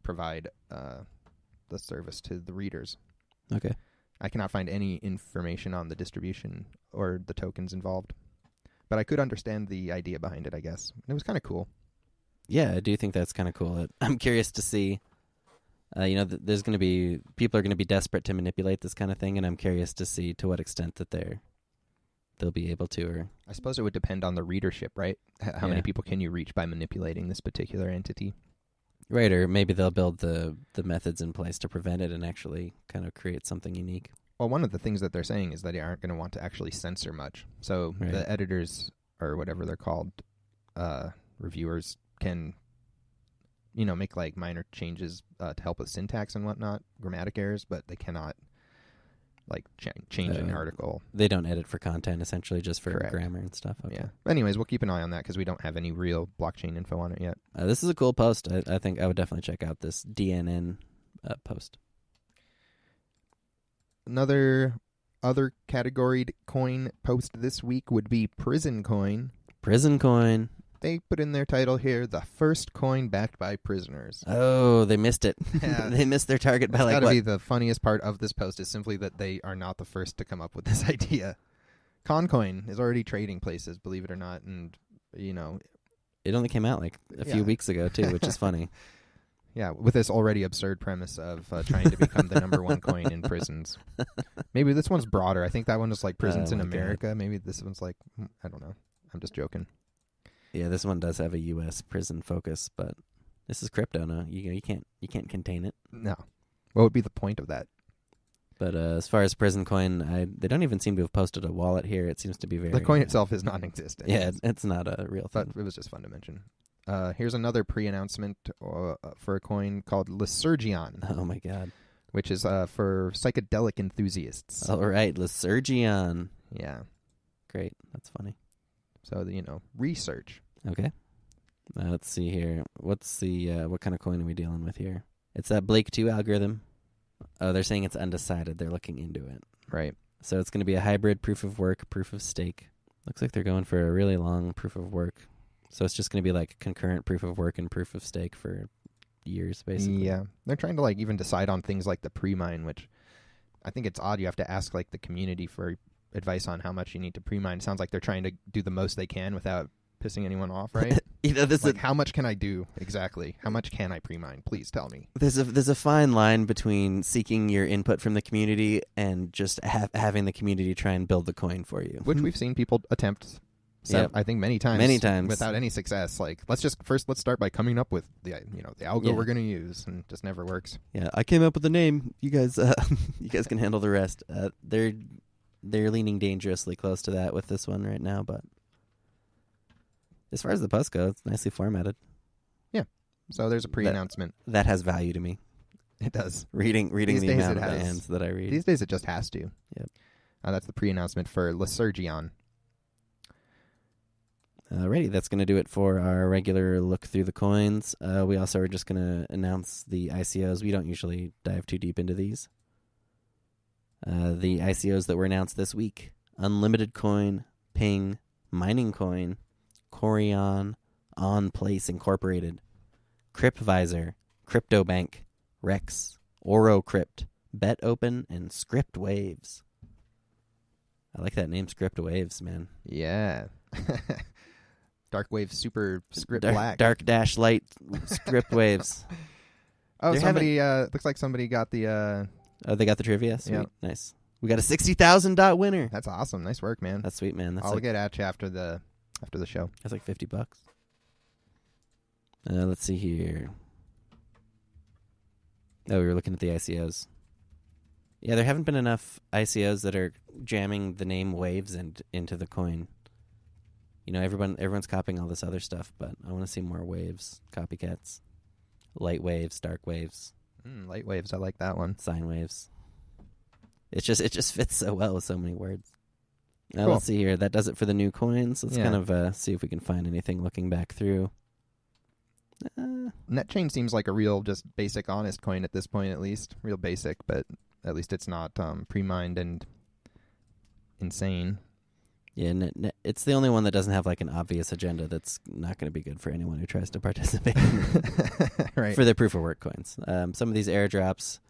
provide the service to the readers. Okay. I cannot find any information on the distribution or the tokens involved. But I could understand the idea behind it, I guess. It was kind of cool. Yeah, I do think that's kind of cool. I'm curious to see, there's going to be, people are going to be desperate to manipulate this kind of thing, and I'm curious to see to what extent that they'll be able to. Or I suppose it would depend on the readership, right? How many people can you reach by manipulating this particular entity? Right, or maybe they'll build the methods in place to prevent it and actually kind of create something unique. Well, one of the things that they're saying is that they aren't going to want to actually censor much. So the editors, or whatever they're called, reviewers, can make like minor changes to help with syntax and whatnot, grammatic errors, but they cannot like change an article. They don't edit for content, essentially, just for Correct. grammar and stuff. Okay. Yeah. But anyways, we'll keep an eye on that because we don't have any real blockchain info on it yet. This is a cool post. I think I would definitely check out this DNN post. Other categoried coin post this week would be PrisonCoin. PrisonCoin. They put in their title here, the first coin backed by prisoners. Oh, they missed it. Yeah. They missed their target by It's like gotta what? be the funniest part of this post is simply that they are not the first to come up with this idea. ConCoin is already trading places, believe it or not, and It only came out like a few weeks ago too, which is funny. Yeah, with this already absurd premise of trying to become the number one coin in prisons. Maybe this one's broader. I think that one is like prisons in America. God. Maybe this one's like, I don't know. I'm just joking. Yeah, this one does have a U.S. prison focus, but this is crypto, no? You can't contain it. No. What would be the point of that? But as far as PrisonCoin, they don't even seem to have posted a wallet here. It seems to be very... The coin itself is non-existent. Yeah, it's not a real thing. But it was just fun to mention. Here's another pre-announcement for a coin called Lysergion. Oh, my God. Which is for psychedelic enthusiasts. All right, Lysergion. Yeah. Great. That's funny. So, research. Okay. Let's see here. What's the what kind of coin are we dealing with here? It's that Blake 2 algorithm. Oh, they're saying it's undecided. They're looking into it. Right. So it's going to be a hybrid proof of work, proof of stake. Looks like they're going for a really long proof of work. So it's just going to be like concurrent proof of work and proof of stake for years, basically. Yeah. They're trying to even decide on things like the pre-mine, which I think it's odd. You have to ask the community for advice on how much you need to pre-mine. It sounds like they're trying to do the most they can without pissing anyone off, right? This is how much can I do exactly? How much can I pre-mine? Please tell me. There's a fine line between seeking your input from the community and just having the community try and build the coin for you, which we've seen people attempt. I think many times without any success. Let's start by coming up with the algo we're going to use, and it just never works. Yeah, I came up with the name. You guys can handle the rest. They're leaning dangerously close to that with this one right now, but as far as the post goes, it's nicely formatted. Yeah. So there's a pre-announcement. That has value to me. It does. Reading the amount of bands that I read. These days it just has to. Yep. That's the pre-announcement for Lysergion. Alrighty, that's going to do it for our regular look through the coins. We also are just going to announce the ICOs. We don't usually dive too deep into these. The ICOs that were announced this week: Unlimited Coin, Ping, MiningCoin, Corion, OnPlace Incorporated, CryptViser, CryptoBank, Rex, OroCrypt, BetOpen, and ScriptWaves. I like that name, ScriptWaves, man. Yeah. Dark Wave Super Script Black. Dark Dash Light ScriptWaves. Oh, somebody looks like somebody got the Oh, they got the trivia? Sweet. Yep. Nice. We got a 60,000 dot winner. That's awesome. Nice work, man. That's sweet, man. I'll get at you after the show. That's like $50. Let's see here. Oh, we were looking at the ICOs. Yeah, there haven't been enough ICOs that are jamming the name Waves into the coin. Everyone's copying all this other stuff, but I want to see more Waves, copycats. Light waves, dark waves. Light waves, I like that one. Sine waves. It just fits so well with so many words. Now Cool. Let's see here. That does it for the new coins. Let's kind of see if we can find anything looking back through. NetChain seems like a real, just basic, honest coin at this point, at least. Real basic, but at least it's not pre-mined and insane. Yeah, it's the only one that doesn't have like an obvious agenda that's not going to be good for anyone who tries to participate right. for the proof of work coins. Some of these airdrops,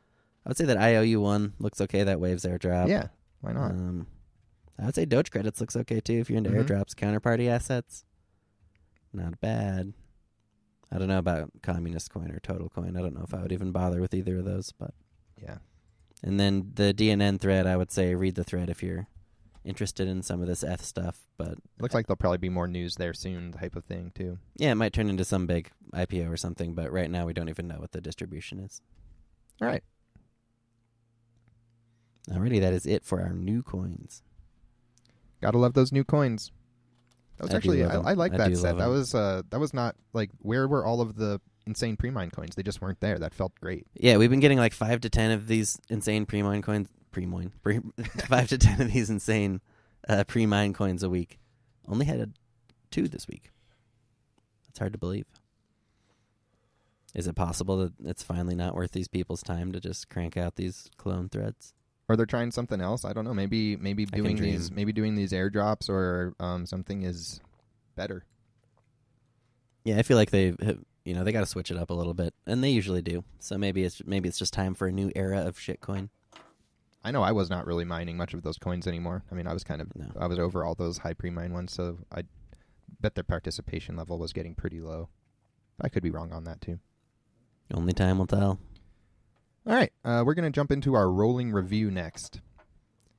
I would say that IOU one looks okay. That Waves airdrop. Yeah, why not? I would say DogeCredits looks okay too if you're into airdrops. Counterparty assets, not bad. I don't know about Communist Coin or TotalCoin. I don't know if I would even bother with either of those. But yeah. And then the DNN thread, I would say read the thread if you're interested in some of this ETH stuff. But looks like there'll probably be more news there soon, type of thing too. Yeah, it might turn into some big IPO or something. But right now we don't even know what the distribution is. All right. Alrighty, that is it for our new coins. Gotta love those new coins. That was I like that set. That Was not like, where were all of the insane pre-mine coins. They just weren't there. That felt great. Yeah, we've been getting like 5 to 10 of these insane pre-mine coins. 5 to 10 of these insane pre-mine coins a week. Only had 2 this week. That's hard to believe. Is it possible that it's finally not worth these people's time to just crank out these clone threads? Or they're trying something else. I don't know. Maybe doing these airdrops or something is better. Yeah, I feel like they got to switch it up a little bit, and they usually do. So maybe it's just time for a new era of shitcoin. I know I was not really mining much of those coins anymore. I mean, I was I was over all those high pre-mine ones, so I bet their participation level was getting pretty low. I could be wrong on that too. Only time will tell. All right, we're going to jump into our rolling review next.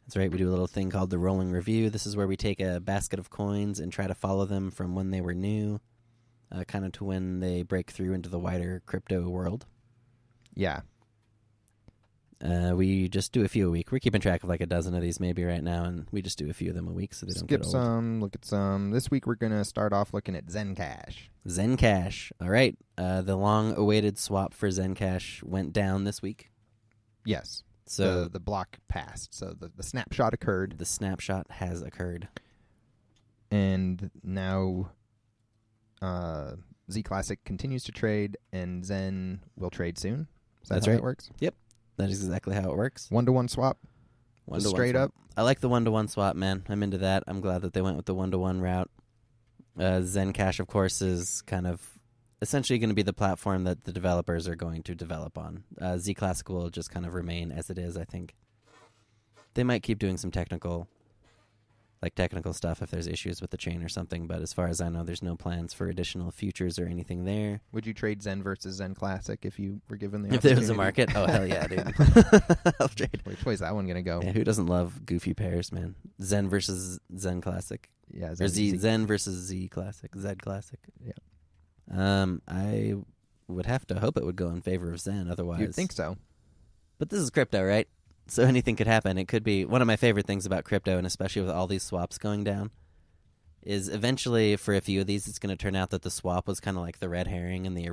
That's right. We do a little thing called the rolling review. This is where we take a basket of coins and try to follow them from when they were new, kind of to when they break through into the wider crypto world. Yeah. We just do a few a week. We're keeping track of like a dozen of these maybe right now, and we just do a few of them a week so they don't get old. Skip some, look at some. This week we're going to start off looking at Zencash. Zencash. All right. The long-awaited swap for Zencash went down this week. Yes. So the block passed. So the snapshot occurred. The snapshot has occurred. And now Z Classic continues to trade, and Zen will trade soon. That's how right. It works? Yep. That is exactly how it works. 1-to-1 swap. Straight up. I like the 1-to-1 swap, man. I'm into that. I'm glad that they went with the 1-to-1 route. Zencash, of course, is kind of essentially going to be the platform that the developers are going to develop on. Z Classic will just kind of remain as it is, I think. They might keep doing some technical stuff if there's issues with the chain or something, but as far as I know, there's no plans for additional futures or anything there. Would you trade Zen versus Zen Classic if you were given the If there was a market? Oh, hell yeah, dude. I'll trade. Which way is that one going to go? Yeah, who doesn't love goofy pairs, man? Zen versus Zen Classic. Yeah, Zen versus Z Classic. Zed Classic. Yeah. I would have to hope it would go in favor of Zen, otherwise. You'd think so. But this is crypto, right? So anything could happen. It could be one of my favorite things about crypto, and especially with all these swaps going down, is eventually for a few of these, it's going to turn out that the swap was kind of like the red herring, and the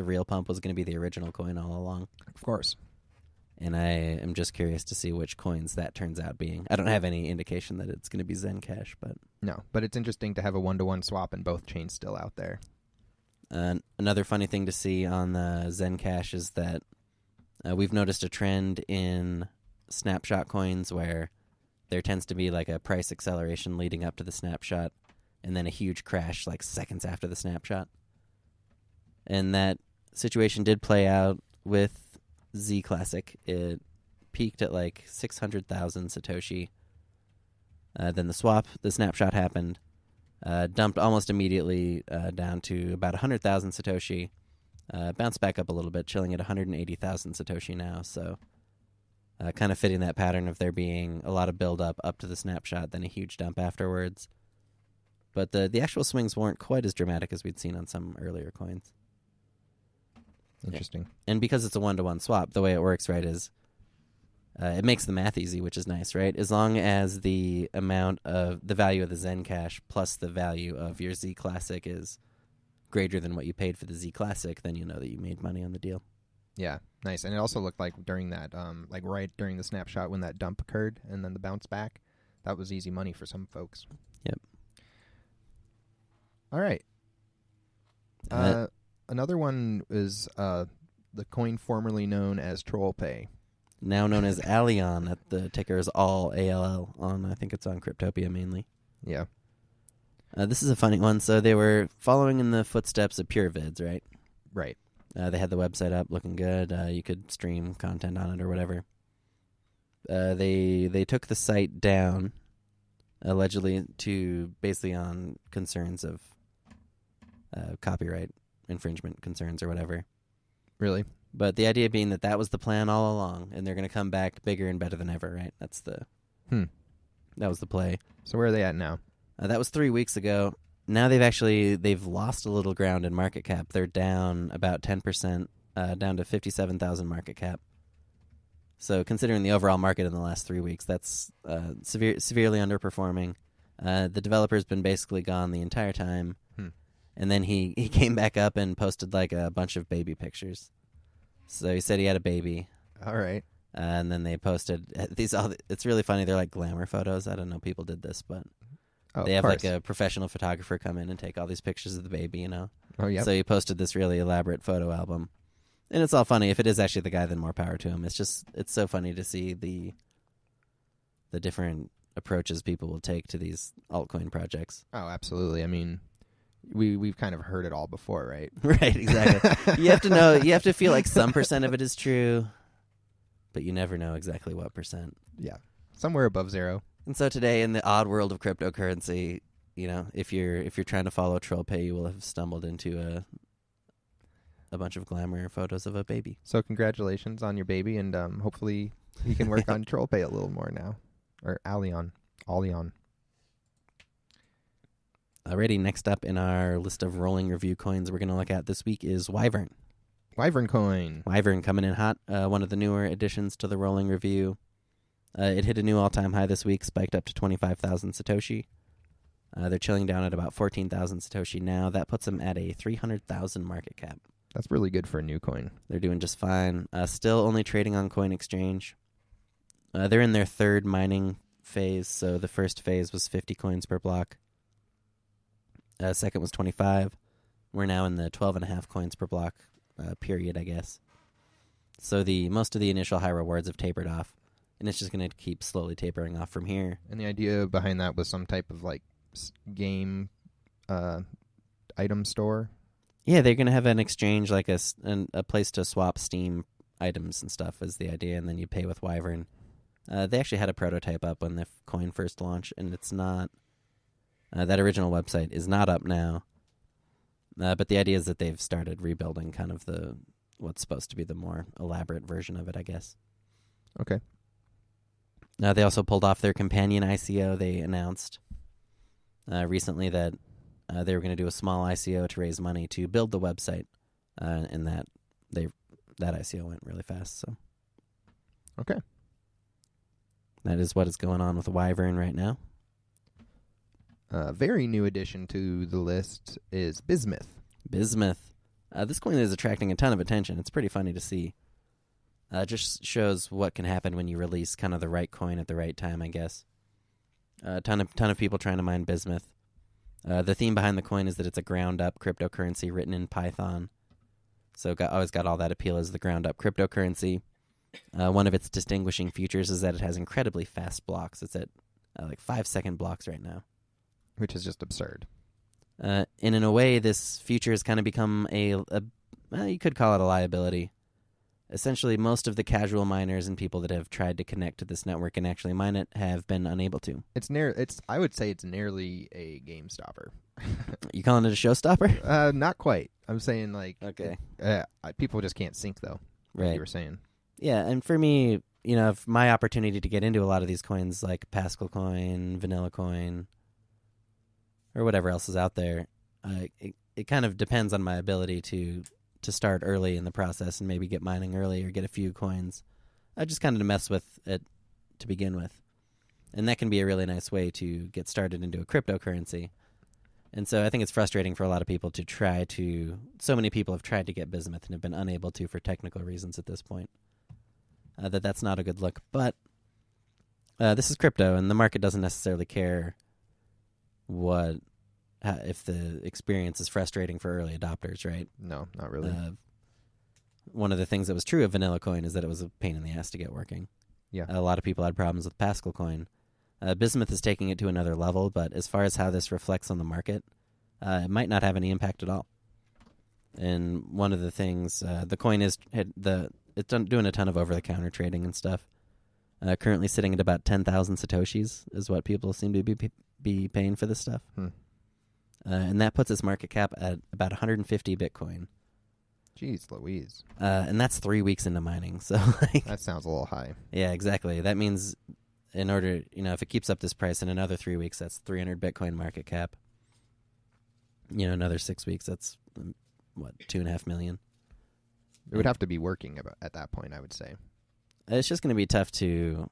real pump was going to be the original coin all along. Of course. And I am just curious to see which coins that turns out being. I don't have any indication that it's going to be Zencash, but no. But it's interesting to have a 1-to-1 swap and both chains still out there. Another funny thing to see on the Zencash is that we've noticed a trend in snapshot coins where there tends to be like a price acceleration leading up to the snapshot and then a huge crash like seconds after the snapshot. And that situation did play out with Z Classic. It peaked at like 600,000 Satoshi. Then the snapshot happened, dumped almost immediately down to about 100,000 Satoshi, bounced back up a little bit, chilling at 180,000 Satoshi now. So kind of fitting that pattern of there being a lot of build up to the snapshot, then a huge dump afterwards. But the actual swings weren't quite as dramatic as we'd seen on some earlier coins. Interesting. Yeah. And because it's a 1-to-1 swap, the way it works, right, is it makes the math easy, which is nice, right? As long as the amount of the value of the Zencash plus the value of your Z Classic is greater than what you paid for the Z Classic, then you know that you made money on the deal. Yeah, nice. And it also looked like during that, like right during the snapshot when that dump occurred and then the bounce back, that was easy money for some folks. Yep. All right. Another one is the coin formerly known as TrollPay. Now known as Alion. The ticker is all ALL on, I think it's on Cryptopia mainly. Yeah. This is a funny one. So they were following in the footsteps of PureVids, right? Right. They had the website up looking good. You could stream content on it or whatever. They took the site down, allegedly, to basically on concerns of copyright infringement concerns or whatever. Really? But the idea being that was the plan all along, and they're going to come back bigger and better than ever, right? That's that was the play. So where are they at now? That was 3 weeks ago. Now they've lost a little ground in market cap. They're down about 10%, down to 57,000 market cap. So considering the overall market in the last 3 weeks, that's severely underperforming. The developer's been basically gone the entire time. And then he came back up and posted like a bunch of baby pictures. So he said he had a baby. All right. And then they posted these. It's really funny. They're like glamour photos. I don't know if people did this, but they have like a professional photographer come in and take all these pictures of the baby, you know. Oh, yeah. So he posted this really elaborate photo album. And it's all funny. If it is actually the guy, then more power to him. It's so funny to see the different approaches people will take to these altcoin projects. Oh, absolutely. I mean, we've kind of heard it all before, right? Right, exactly. You have to feel like some percent of it is true, but you never know exactly what percent. Yeah. Somewhere above zero. And so today, in the odd world of cryptocurrency, you know, if you're trying to follow TrollPay, you will have stumbled into a bunch of glamour photos of a baby. So congratulations on your baby, and hopefully he can work on TrollPay a little more now. Or Allion. Alrighty, next up in our list of rolling review coins we're going to look at this week is Wyvern. Wyvern coin. Wyvern coming in hot, one of the newer additions to the rolling review. It hit a new all-time high this week, spiked up to 25,000 Satoshi. They're chilling down at about 14,000 Satoshi now. That puts them at a 300,000 market cap. That's really good for a new coin. They're doing just fine. Still only trading on Coin Exchange. They're in their third mining phase, so the first phase was 50 coins per block. Second was 25. We're now in the 12.5 coins per block period, I guess. So most of the initial high rewards have tapered off, and it's just going to keep slowly tapering off from here. And the idea behind that was some type of like game item store? Yeah, they're going to have an exchange, like a place to swap Steam items and stuff is the idea, and then you pay with Wyvern. They actually had a prototype up when the coin first launched, and it's not... that original website is not up now. But the idea is that they've started rebuilding kind of what's supposed to be the more elaborate version of it, I guess. Okay. They also pulled off their companion ICO. They announced recently that they were going to do a small ICO to raise money to build the website, and that ICO went really fast. So, okay. That is what is going on with Wyvern right now. A very new addition to the list is Bismuth. Bismuth. This coin is attracting a ton of attention. It's pretty funny to see. It just shows what can happen when you release kind of the right coin at the right time, I guess. A ton of people trying to mine Bismuth. The theme behind the coin is that it's a ground-up cryptocurrency written in Python. So always got all that appeal as the ground-up cryptocurrency. One of its distinguishing features is that it has incredibly fast blocks. It's at like 5-second blocks right now. Which is just absurd. And in a way, this feature has kind of become you could call it a liability. Essentially, most of the casual miners and people that have tried to connect to this network and actually mine it have been unable to. I would say it's nearly a game stopper. You calling it a showstopper? Not quite. I'm saying like okay. People just can't sync though. Like right. You were saying. Yeah, and for me, if my opportunity to get into a lot of these coins like Pascal Coin, Vanilla Coin, or whatever else is out there, it kind of depends on my ability to start early in the process and maybe get mining early or get a few coins. Just kind of to mess with it to begin with. And that can be a really nice way to get started into a cryptocurrency. And so I think it's frustrating for a lot of people so many people have tried to get Bismuth and have been unable to for technical reasons at this point. That's not a good look. But this is crypto, and the market doesn't necessarily care if the experience is frustrating for early adopters, right? No, not really. One of the things that was true of Vanilla Coin is that it was a pain in the ass to get working. Yeah. A lot of people had problems with Pascal Coin. Bismuth is taking it to another level, but as far as how this reflects on the market, it might not have any impact at all. And one of the things, the coin it's doing a ton of over-the-counter trading and stuff. Currently sitting at about 10,000 Satoshis is what people seem to be paying for this stuff. And that puts its market cap at about 150 Bitcoin. Jeez Louise. And that's 3 weeks into mining. So that sounds a little high. Yeah, exactly. That means in order, if it keeps up this price in another 3 weeks, that's 300 Bitcoin market cap. Another 6 weeks, that's, 2.5 million? It would have to be working at that point, I would say. It's just going to be tough to...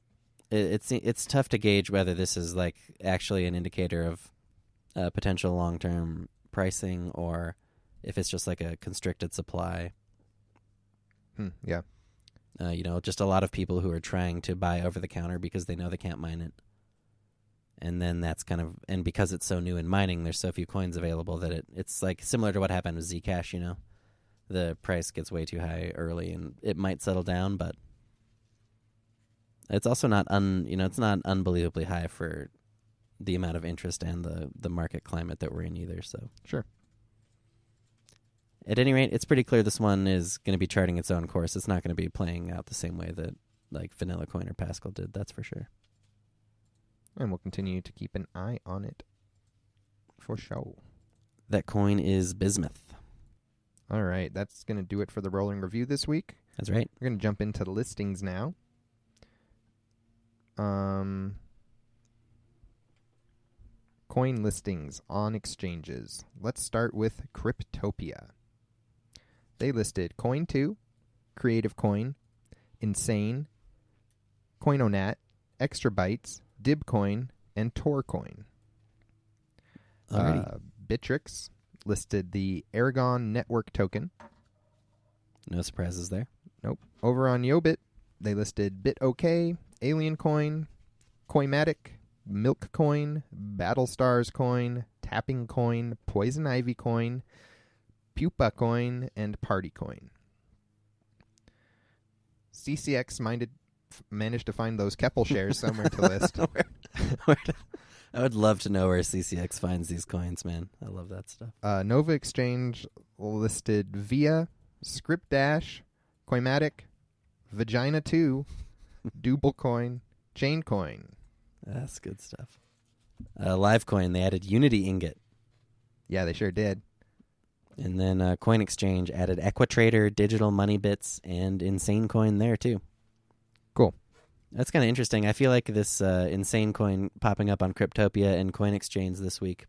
It's tough to gauge whether this is like actually an indicator of potential long-term pricing or if it's just like a constricted supply. Yeah. Just a lot of people who are trying to buy over the counter because they know they can't mine it. And then that's and because it's so new in mining, there's so few coins available that it's like similar to what happened with Zcash, The price gets way too high early and it might settle down, but it's also not it's not unbelievably high for the amount of interest and the market climate that we're in either, so. Sure. At any rate, it's pretty clear this one is going to be charting its own course. It's not going to be playing out the same way that like Vanilla Coin or Pascal did, that's for sure. And we'll continue to keep an eye on it for sure. That coin is Bismuth. All right, that's going to do it for the rolling review this week. That's right. We're going to jump into the listings now. Coin listings on exchanges. Let's start with Cryptopia. They listed Coin2, CreativeCoin, Insane, Coinonat, Extrabytes, DibCoin, and TorCoin. Bittrex listed the Aragon network token. No surprises there. Nope. Over on YoBit, they listed BitOK, AlienCoin, Coinmatic, MilkCoin, Battlestars Coin, Tapping Coin, Poison Ivy Coin, Pupa Coin, and Party Coin. C-Cex managed to find those Keppel shares somewhere to list. I would love to know where C-Cex finds these coins, man. I love that stuff. Nova Exchange listed Via, ScriptDash, Coinmatic, Vagina 2, DoubleCoin, ChainCoin. That's good stuff. LiveCoin, they added Unity Ingot. Yeah, they sure did. And then Coin Exchange added Equitrader, Digital Money Bits, and Insane Coin there, too. Cool. That's kind of interesting. I feel like this Insane Coin popping up on Cryptopia and Coin Exchange this week,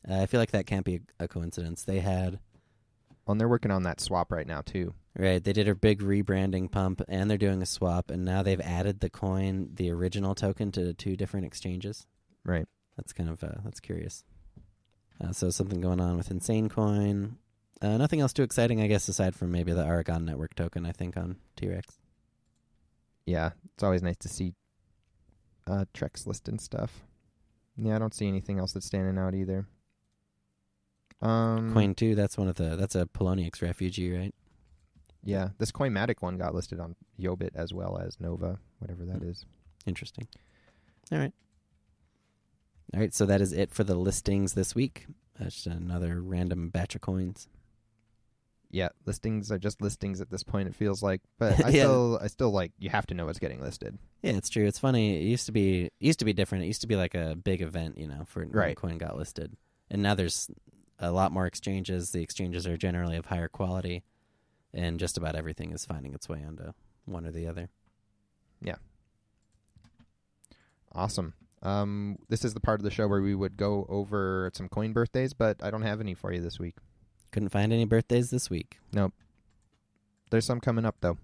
I feel like that can't be a coincidence. They had... And they're working on that swap right now, too. Right. They did a big rebranding pump, and they're doing a swap, and now they've added the coin, the original token, to 2 different exchanges. Right. That's kind of that's curious. So something going on with Insane Coin. Nothing else too exciting, I guess, aside from maybe the Aragon network token, I think, on T-Rex. Yeah, it's always nice to see Trex listed stuff. Yeah, I don't see anything else that's standing out either. Coin 2, that's a Poloniex refugee, right? Yeah, this Coinmatic one got listed on YoBit as well as Nova, whatever that is. Interesting. All right, so that is it for the listings this week. Just another random batch of coins. Yeah, listings are just listings at this point, it feels like. But I still like, you have to know what's getting listed. Yeah, it's true. It's funny. It used to be different. It used to be like a big event, for when a coin got listed. And now there's a lot more exchanges. The exchanges are generally of higher quality, and just about everything is finding its way onto one or the other. Yeah. Awesome. This is the part of the show where we would go over some coin birthdays, but I don't have any for you this week. Couldn't find any birthdays this week. Nope. There's some coming up, though.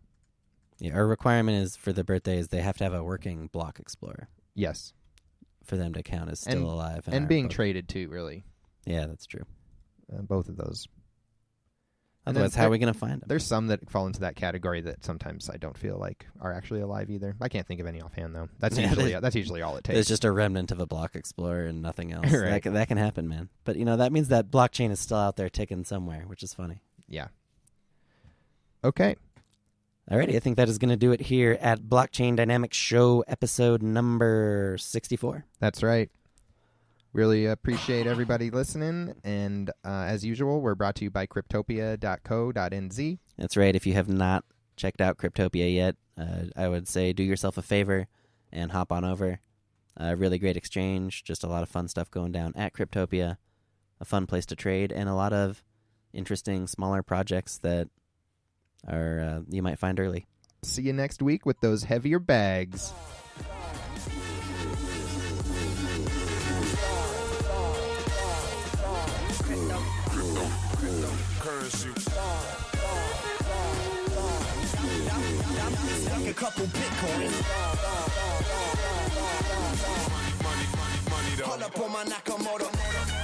Yeah, our requirement is for the birthdays, they have to have a working block explorer. Yes. For them to count as still alive. And being traded, too, really. Yeah, that's true. Both of those. Otherwise, how are we going to find them? There's some that fall into that category that sometimes I don't feel like are actually alive either. I can't think of any offhand, though. That's usually all it takes. It's just a remnant of a block explorer and nothing else. Right. That can happen, man. But, that means that blockchain is still out there ticking somewhere, which is funny. Yeah. Okay. Alrighty, I think that is going to do it here at Blockchain Dynamics Show episode number 64. That's right. Really appreciate everybody listening. And as usual, we're brought to you by cryptopia.co.nz. That's right. If you have not checked out Cryptopia yet, I would say do yourself a favor and hop on over. Really great exchange. Just a lot of fun stuff going down at Cryptopia. A fun place to trade and a lot of interesting smaller projects that are you might find early. See you next week with those heavier bags. A couple Bitcoins. Pull up on my Nakamoto.